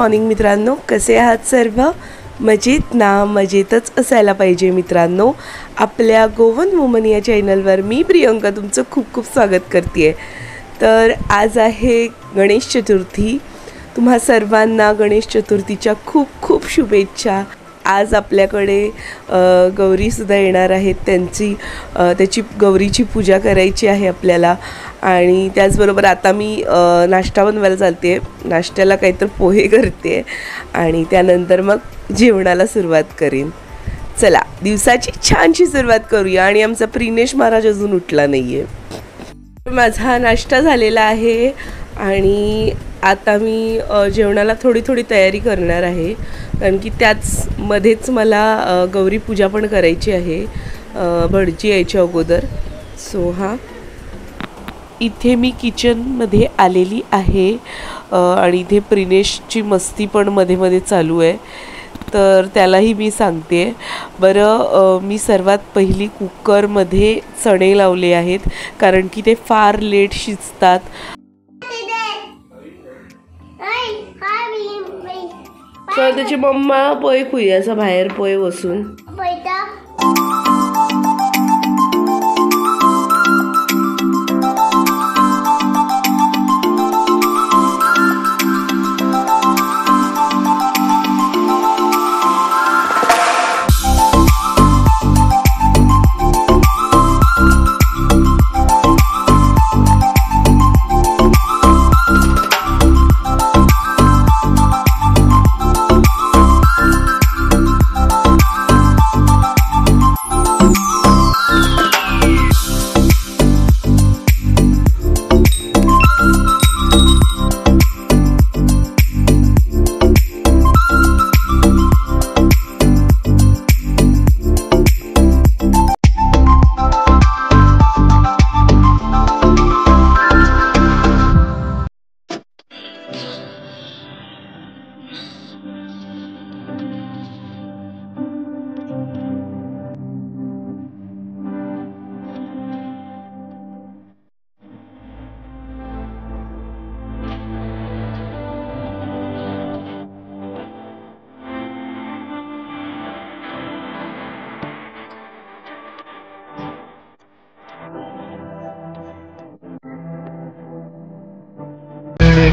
Morning मित्रांनो, कसे आहात सर्व? मजेत ना? मजेतच असायला पाहिजे मित्रांनो। आपल्या गोवन वुमन या चॅनलवर मी प्रियंका तुमचं खूप खूप स्वागत करते। तर आज आहे गणेश चतुर्थी। तुम्हा सर्वांना गणेश चतुर्थीच्या खूप खूप शुभेच्छा। आज आपल्याकडे गौरीसुद्धा येणार आहेत, त्याची गौरीची पूजा करायची आहे आपल्याला। आणि त्याचबरोबर आता मी नाश्ता बनवायला चालते। नाश्त्याला काहीतरी पोहे करते आणि त्यानंतर मग जेवणाला सुरुवात करेन। चला दिवसाची छानशी सुरुवात करूया। आणि आमचा प्रिनेश महाराज अजून उठला नाही आहे। माझा नाश्ता झालेला आहे आणि आता मी जेवणाला थोडी तयारी करणार आहे, कारण की त्याचमध्येच मला गौरी पूजा पण करायची आहे भटजी यायच्या अगोदर। सो हां, इथे मी किचनमध्ये आलेली आहे आणि इथे प्रिनेशची मस्ती पण मध्ये मध्ये चालू आहे, तर त्यालाही मी सांगते। बरं, मी सर्वात पहिली कुकरमध्ये चणे लावले आहेत, कारण की ते फार लेट शिजतात। तर त्याची मम्मा पोहे खुयाचा बाहेर पोहे बसून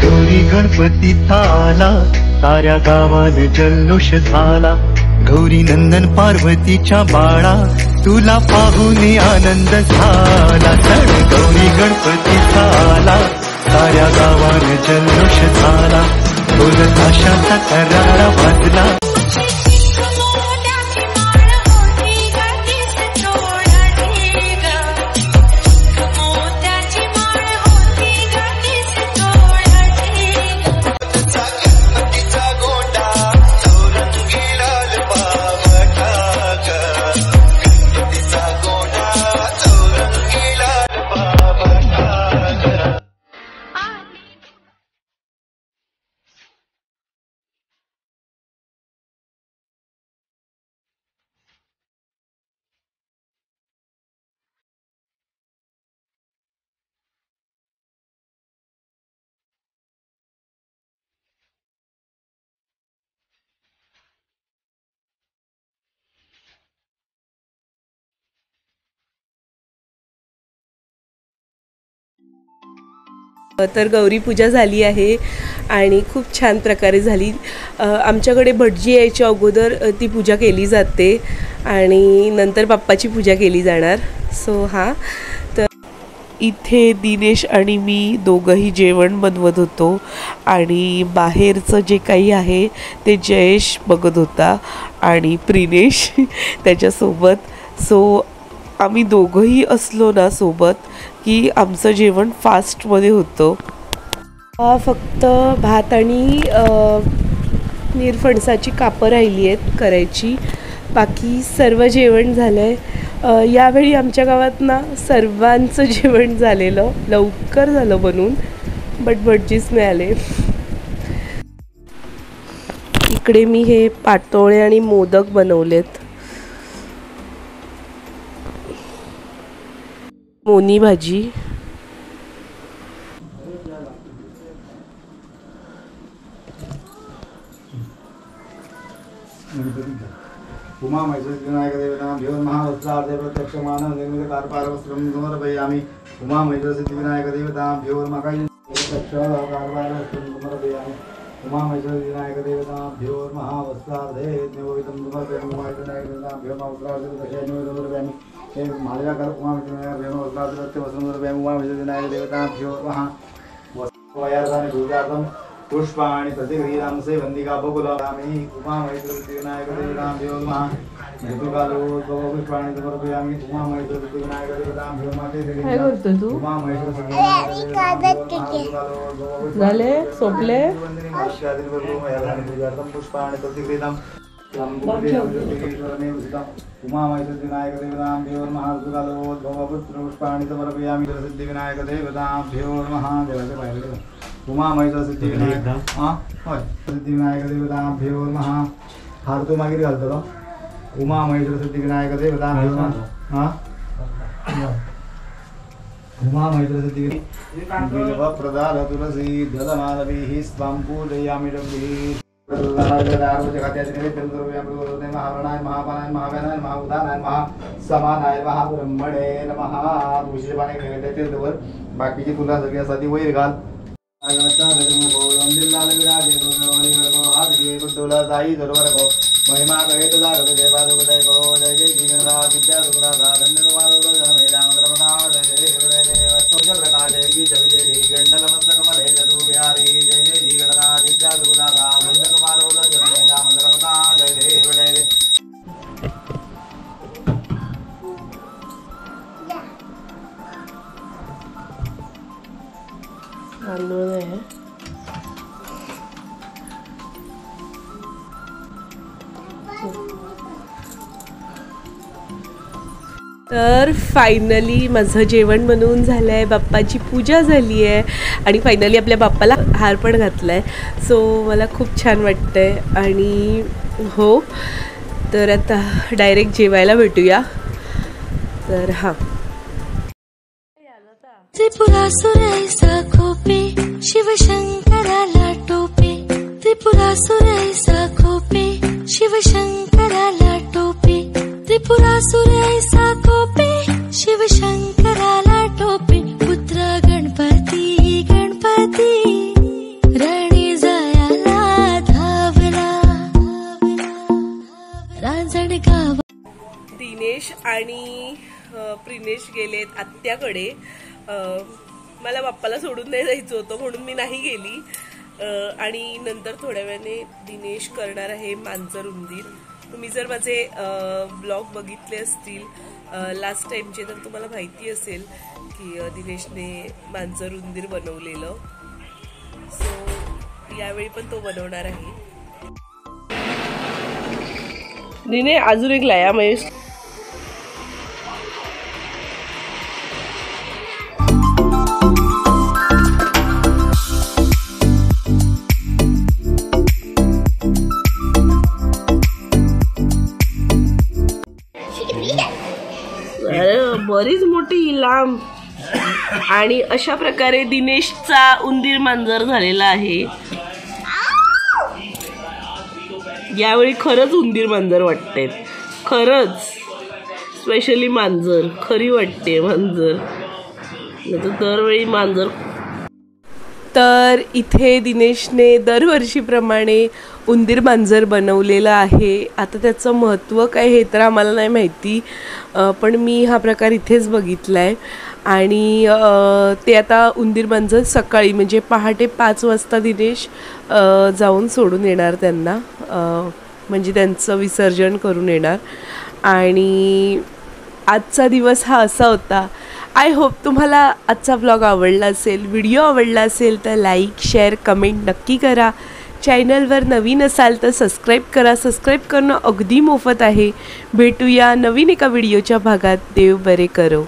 गौरी गणपती आला, साऱ्या गावात जल्लोष झाला। गौरी नंदन पार्वतीच्या बाळा, तुला पाहून आनंद झाला। सण गौरी गणपती आला, साऱ्या गावात जल्लोष झाला। बोल ताशाचा करारा वाजला। तर गौरी पूजा झाली आहे आणि खूप छान प्रकारे झाली। आमच्याकडे भटजी यायच्या अगोदर ती पूजा केली जाते आणि नंतर बाप्पाची पूजा केली जाणार। सो हां, तर इथे दिनेश आणि मी दोघंही जेवण बनवत होतो आणि बाहेरचं जे काही आहे ते जयेश बघत होता आणि प्रिनेश त्याच्यासोबत। सो आम्ही दोघंही असलो ना सोबत की आमचं जेवण फास्टमध्ये होतं। फक्त भात आणि निरफणसाची कापं राहिली आहेत करायची, बाकी सर्व जेवण झालं आहे। यावेळी आमच्या गावात ना सर्वांचं जेवण झालेलं, लवकर झालं बनून, बट भटजीच मिळाले। इकडे मी हे पातोळे आणि मोदक बनवलेत। मोनी भाजी, उमा मैसूर विनायक देवता भ्यो महावस्त्रार्थे प्रत्यक्ष मानव निर्मित कारपार वस्त्रं समर्पयामि। उमा मैसूर सिद्धि विनायक देवता भ्यो मकाय प्रत्यक्ष कारपार वस्त्रं समर्पयामि। उमा मैसूर विनायक देवता भ्यो महावस्त्रार्थे निवेदनं समर्पयामि। उमा विनायक देवता भ्यो महावस्त्रार्थे प्रत्यक्ष निवेदनं समर्पयामि। हे मालव्या कर उमा विनायक भ्यो महावस्त्रार्थे प्रत्यक्ष वस्त्रं समर्पयामि। उमा मैसूर विनायक देवता भ्यो महा वस्त्रयार्थानि पूजार्थं पुष्पाणि प्रतिगृहीतां सेवन्दिका बकुलामि। उमा मैसूर विनायक देवता भ्यो महा ऋतुकालो पुष्पाणि समर्पयामि। उमा मैसूर विनायक देवता भ्यो महा काय करतो तू? उमा मैसूर झाले सोपले पुष्पाणि प्रतिगृहीतां उमा मैसूर विनायक देवता भ्यो महा ऋतुकालो पुष्पाणि समर्पयामि। सिद्धि विनायक देवता भ्यो महा उमा मैसूर सिद्धि विनायक सिद्धि विनायक देवता भ्यो महा हार तो मागे घालतो उमा मैसूर सिद्धि विनायक देवता भ्यो महा उमा मैसूर सिद्धि बिल्व प्रदाल तुलसी दलमालभिः स्वां पूजयामि रघुभिः महावरणाय महापानाय महाव्यानाय महाउदानाय महासमानाय महाब्रह्मणे नमः। तुळशीचे पाने नैवेद्याचे बाकीची तुला सगळी असा वैर घाल महिमा कहे तुला जय बाजू जय गो जय जय श्री गणनाथ विद्या सुखदाता धन्यकुमार प्रकाश जय गंडल मस्तक मले जदु बिहारी जय जय श्री गणनाथ विद्या सुखदाता धन्यकुमार जय जय तर फायनली माझं जेवण बनवून झालं आहे, बाप्पाची पूजा झाली आहे आणि फायनली आपल्या बाप्पाला हार पण घातला आहे. सो मला खूप छान वाटतं आहे. आणि हो, तर आता डायरेक्ट जेवायला भेटूया. तर हां, त्रिपुरासुरैसा खोपे शिवशंकराला टोपे. त्रिपुरासुरैसा खोपे शिवशंकराला टोपे. त्रिपुरासुरैसा खोपे शिवशंकराला टोपे. पुत्र गणपती गणपती रणी जायाला धावला रांजणगाव. दिनेश आणि प्रिनेश गेलेत आत्याकडे. मला बाप्पाला सोडून नाही जायचं होतं म्हणून मी नाही गेली. आणि नंतर थोड्या वेळाने दिनेश करणार आहे मांजर उंदीर. तुम्ही जर माझे ब्लॉग बघितले असतील लास्ट टाइमचे तर तुम्हाला माहिती असेल की दिनेशने मांजर उंदीर बनवलेलं. सो यावेळी पण तो बनवणार आहे. दिने अजून एक लाया महेश. बरीच मोठी लांब. आणि अशा प्रकारे दिनेशचा उंदीर मांजर झालेला आहे. यावेळी खरंच उंदीर मांजर वाटते, खरंच स्पेशली मांजर खरी वाटते मांजर, दरवेळी मांजर. तर इथे दिनेशने दरवर्षीप्रमाणे उंदीर मांजर बनवलेलं आहे. आता त्याचं महत्त्व काय हे तर आम्हाला नाही माहिती, पण मी हा प्रकार इथेच बघितला आहे. आणि ते आता उंदीर मांजर सकाळी म्हणजे पहाटे 5 वाजता दिनेश जाऊन सोडून येणार त्यांना, म्हणजे त्यांचं विसर्जन करून येणार. आणि आजचा दिवस हा असा होता. आय होप तुम्हाला आजचा ब्लॉग आवडला असेल. व्हिडिओ आवडला असेल तर लाईक शेअर कमेंट नक्की करा. चॅनलवर नवीन असाल तर सबस्क्राईब करा. सबस्क्राईब करणं अगदी मोफत आहे. भेटूया नवीन एका व्हिडिओच्या भागात. देव बरे करो.